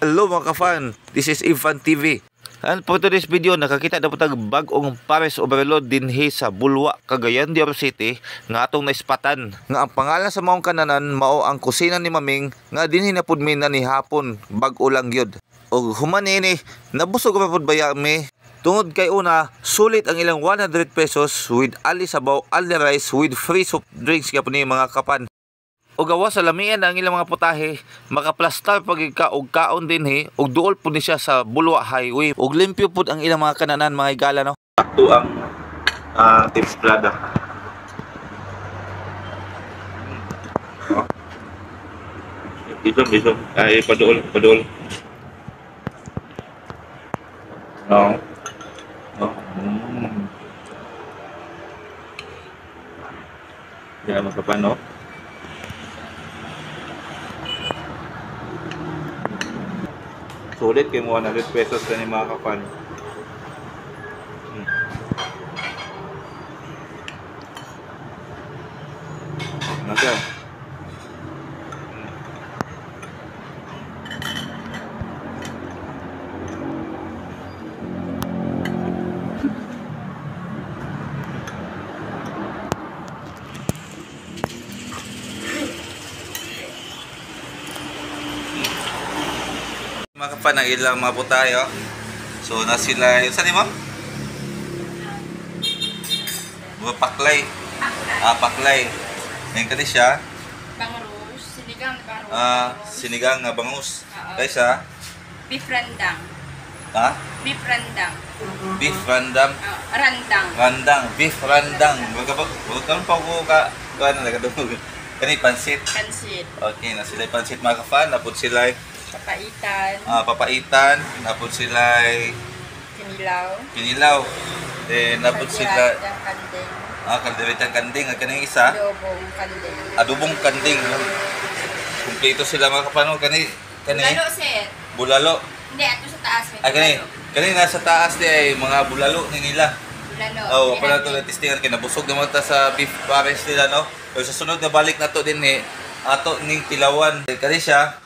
Hello mga ka-fan, this is Ivan TV. And for today's video, nakakita na po tag bag-ong pares overload dinhi sa Bulwa, Cagayan de Oro City nga atong naispatan. Nga ang pangalan sa maong kananan mao ang kusina ni Maming nga dinhi na pud mi na ni hapon bag-o lang gyud. Og human ini nabusog pa pud baya mi. Tungod kay una, sulit ang ilang 100 pesos with ali sabaw, ali rice with free soft drinks kaya po ni mga kapan. O gawa sa lamian ang ilang mga putahe, makaplastar pagig ka og kaon dinhi og duol pud ni siya sa Bulwa Highway. Og limpyo pud ang ilang mga kananan mga higala no. Ito ang timplada. Bisog. Ay paduol. No. Ya makapano. Sulit kay mo 100 pesos kani mga kapan. Naga. Mga kapan ang ilang mga putahe oh. So na sila, saan ni ma'am? Mga paklay. Paklay. Ngayon ka siya. Bangus, sinigang na bangus. Sinigang nga bangus. Kaysa? Beef rendang. Beef rendang. Randang. Beef rendang. Wag pa ko ano nagadungog. Kani pansit. Okay, na sila pansit mga ka-fan, napud sila papaitan, napud sila kinilaw. Then napud sila kalderetang kanding, at kaning isa adobong kanding. Kumpleto sila mga kapano. Kani Bulalo sir. Bulalo. Hindi, ato sa taas kani nasa taas di ay mga bulalo ni nila. Bulalo. Para to testingan kay nabusog naman ta sa beef pares nila no. So sa sunod na balik nato din ato ning tilawan. Kani siya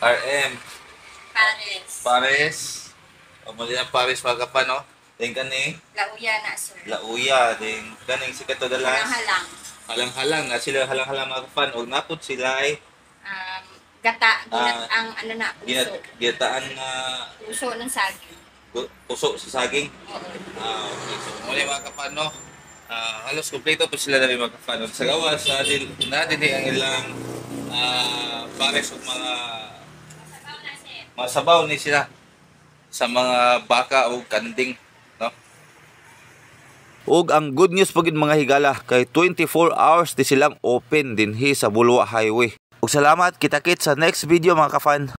RM Pares. O mali ang Pares mga kapano. Then kani Lauya na sir. Lauya. Then kaning si kato dalas halang-halang na sila halang-halang mga kapan. Og napod sila ay gata, ang ano na, ginataan na puso ng saging. Puso sa saging. Okay. So muli mga kapano, halos kompleto po sila na mga kapano. Sa gawas na din ang ilang pares og mga sabaw ni sila sa mga baka o kanding no. Ug ang good news pagid mga higala kay 24 hours di silang open dinhi sa Bulwa Highway. Ug salamat, kita-kit sa next video mga ka-fan.